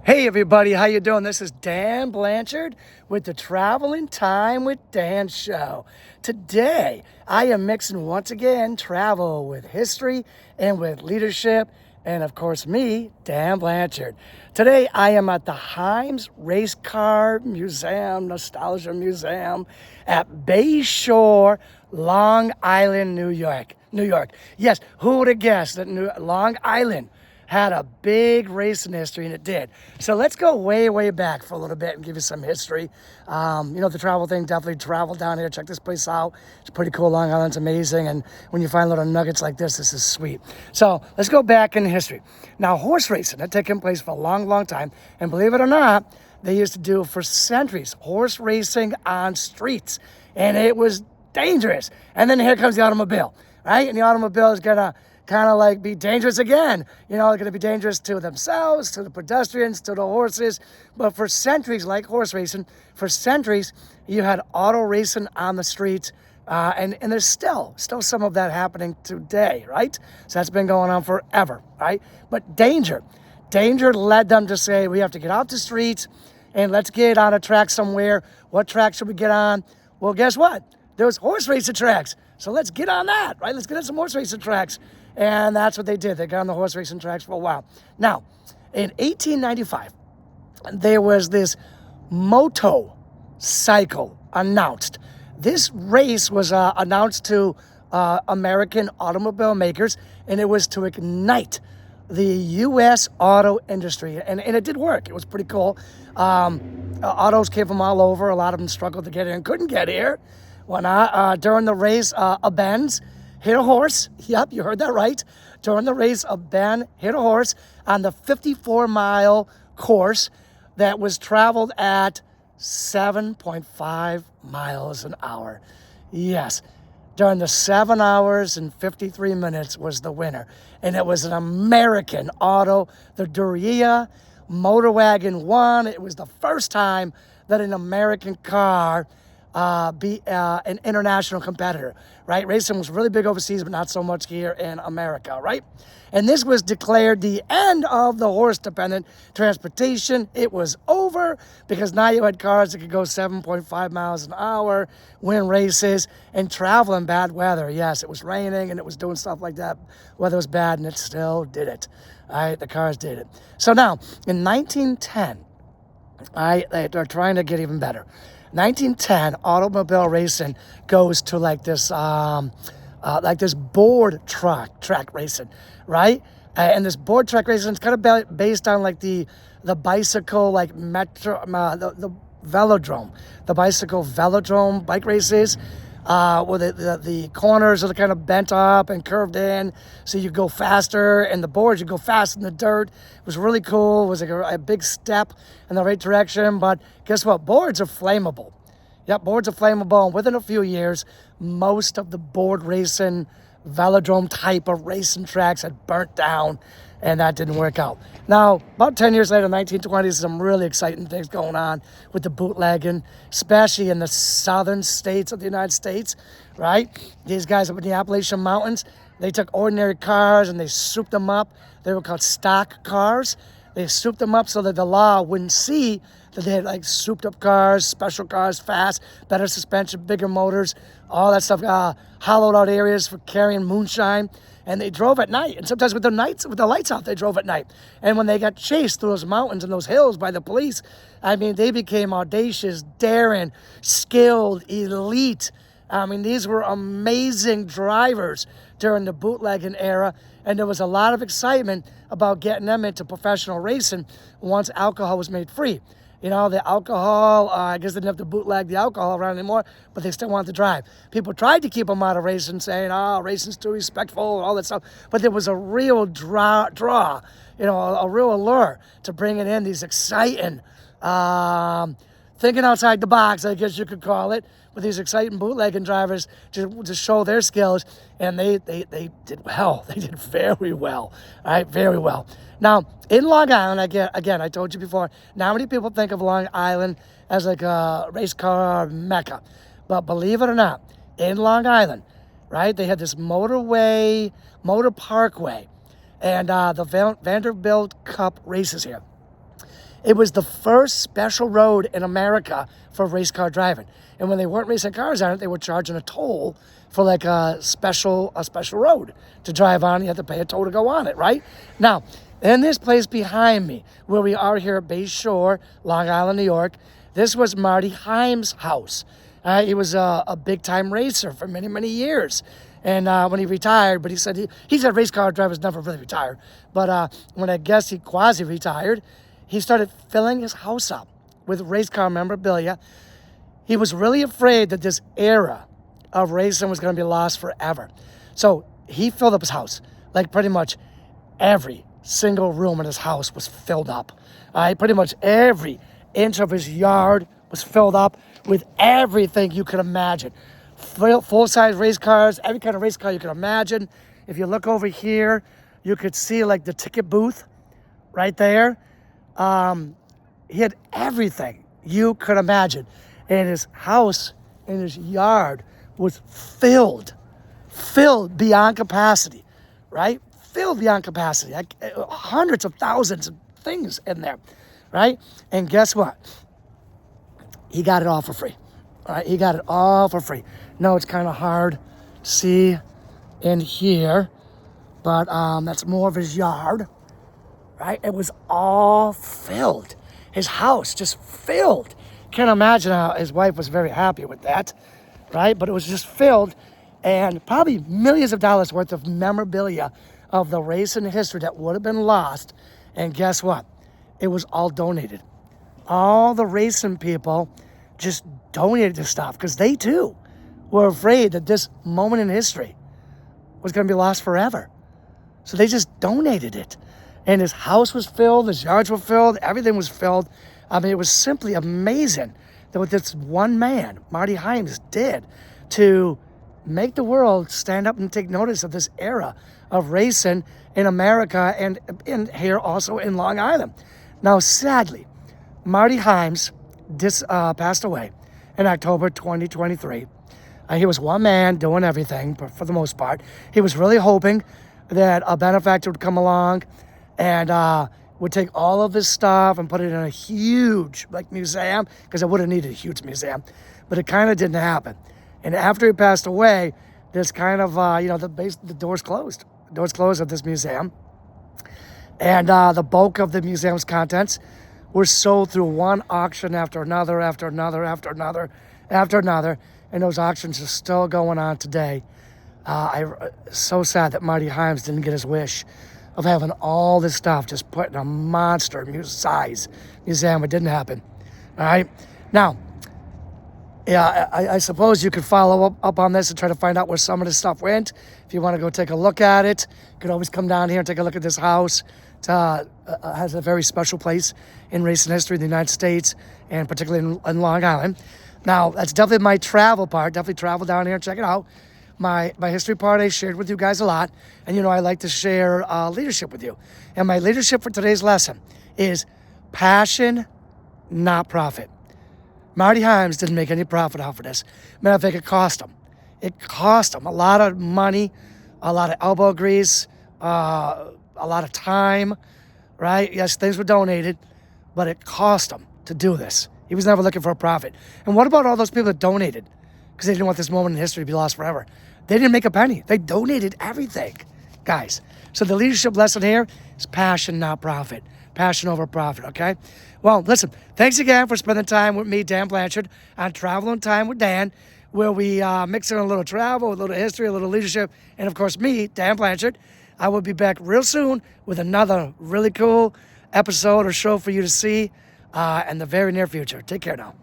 Hey everybody, how you doing? This is Dan Blanchard with the Traveling Time with Dan show. Today, I am mixing once again travel with history and with leadership and of course me, Dan Blanchard. Today, I am at the Himes Race Car Museum, Nostalgia Museum at Bayshore, Long Island, New York. Yes, who would have guessed that Long Island had a big racing history, and it did. So let's go way, way back for a little bit and give you some history. The travel thing, definitely travel down here. Check this place out. It's pretty cool. Long Island's amazing, and when you find little nuggets like this is sweet. So let's go back in history. Now, horse racing had taken place for a long, long time, and believe it or not, they used to do for centuries horse racing on streets, and it was dangerous. And then here comes the automobile, right? And the automobile is gonna kind of like be dangerous again. They're going to be dangerous to themselves, to the pedestrians, to the horses. But for centuries, like horse racing, for centuries, you had auto racing on the streets. And there's still some of that happening today, right? So that's been going on forever, right? But danger led them to say, we have to get off the streets and let's get on a track somewhere. What track should we get on? Well, guess what? There's horse racing tracks. So let's get on that, right? Let's get on some horse racing tracks. And that's what they did. They got on the horse racing tracks for a while. Now, in 1895, there was this motorcycle announced. This race was announced to American automobile makers, and it was to ignite the U.S. auto industry. And it did work. It was pretty cool. Autos came from all over. A lot of them struggled to get here and couldn't get here. During the race, a Benz hit a horse. Yep, you heard that right. During the race, a Ben hit a horse on the 54-mile course that was traveled at 7.5 miles an hour. Yes, during the 7 hours and 53 minutes was the winner. And it was an American auto. The Duryea Motor Wagon won. It was the first time that an American car be an international competitor, right? Racing was really big overseas, but not so much here in America, right? And this was declared the end of the horse-dependent transportation. It was over because now you had cars that could go 7.5 miles an hour, win races, and travel in bad weather. Yes, it was raining and it was doing stuff like that. Weather was bad and it still did it. All right, the cars did it. So now, in 1910, they're trying to get even better. 1910, automobile racing goes to like this board track racing, right? And this board track racing is kind of based on like the bicycle, like metro, the velodrome, the bicycle velodrome bike races. Where the corners are kind of bent up and curved in, so you go faster, and the boards, you go fast in the dirt. It was really cool. It was like a big step in the right direction, but guess what? Boards are flammable. Yep, boards are flammable, and within a few years, most of the board racing, velodrome type of racing tracks had burnt down, and that didn't work out. Now, about 10 years later, 1920s, some really exciting things going on with the bootlegging, especially in the southern states of the United States, right? These guys up in the Appalachian Mountains, they took ordinary cars and they souped them up. They were called stock cars. They souped them up so that the law wouldn't see that they had like souped up cars, special cars, fast, better suspension, bigger motors, all that stuff, hollowed out areas for carrying moonshine. And they drove at night. And sometimes with the lights out, they drove at night. And when they got chased through those mountains and those hills by the police, I mean, they became audacious, daring, skilled, elite. I mean, these were amazing drivers during the bootlegging era. And there was a lot of excitement about getting them into professional racing once alcohol was made free. The alcohol, I guess they didn't have to bootleg the alcohol around anymore, but they still wanted to drive. People tried to keep them out of racing, saying, racing's too respectful, all that stuff. But there was a real draw, a real allure to bringing in these exciting, thinking outside the box, I guess you could call it, with these exciting bootlegging drivers to show their skills. And they did well. They did very well, all right, very well. Now, in Long Island, again, I told you before, not many people think of Long Island as like a race car mecca. But believe it or not, in Long Island, right, they had this motor parkway, and the Vanderbilt Cup races here. It was the first special road in America for race car driving. And when they weren't racing cars on it, they were charging a toll for like a special road to drive on. You had to pay a toll to go on it, right? Now, in this place behind me, where we are here at Bay Shore, Long Island, New York, this was Marty Heim's house. He was a big-time racer for many, many years. And when he retired, but he said race car drivers never really retired. But when I guess he quasi-retired, he started filling his house up with race car memorabilia. He was really afraid that this era of racing was going to be lost forever. So he filled up his house. Like pretty much every single room in his house was filled up. Pretty much every inch of his yard was filled up with everything you could imagine. Full-size race cars, every kind of race car you could imagine. If you look over here, you could see like the ticket booth right there. He had everything you could imagine. And his house and his yard was filled beyond capacity, right? Filled beyond capacity. Like hundreds of thousands of things in there, right? And guess what? He got it all for free. All right, he got it all for free. No, it's kind of hard to see in here, but that's more of his yard, right? It was all filled. His house just filled. Can't imagine how his wife was very happy with that, right? But it was just filled, and probably millions of dollars worth of memorabilia of the racing history that would have been lost. And guess what? It was all donated. All the racing people just donated this stuff because they too were afraid that this moment in history was going to be lost forever. So they just donated it. And his house was filled, his yards were filled, everything was filled. I mean, it was simply amazing that what this one man, Marty Heims, did to make the world stand up and take notice of this era of racing in America and here also in Long Island. Now, sadly, Marty Heims passed away in October 2023. He was one man doing everything, but for the most part. He was really hoping that a benefactor would come along and would take all of his stuff and put it in a huge museum, because it would have needed a huge museum, but it kind of didn't happen. And after he passed away, this kind of, the doors closed. The doors closed of this museum. And the bulk of the museum's contents were sold through one auction after another, after another, after another, after another. And those auctions are still going on today. So sad that Marty Heims didn't get his wish of having all this stuff just put in a monster size museum. It didn't happen. All right. Now, yeah, I suppose you could follow up on this and try to find out where some of this stuff went. If you want to go take a look at it, you could always come down here and take a look at this house. It has a very special place in racing history in the United States, and particularly in Long Island. Now, that's definitely my travel part. Definitely travel down here and check it out. My history part I shared with you guys a lot. And, I like to share leadership with you. And my leadership for today's lesson is passion, not profit. Marty Heims didn't make any profit off of this. Matter of fact, it cost him. It cost him a lot of money, a lot of elbow grease, a lot of time, right? Yes, things were donated, but it cost him to do this. He was never looking for a profit. And what about all those people that donated? Because they didn't want this moment in history to be lost forever. They didn't make a penny. They donated everything, guys. So the leadership lesson here is passion, not profit. Passion over profit, okay? Well, listen, thanks again for spending time with me, Dan Blanchard, on Traveling Time with Dan, where we mix in a little travel, a little history, a little leadership, and of course me, Dan Blanchard. I will be back real soon with another really cool episode or show for you to see in the very near future. Take care now.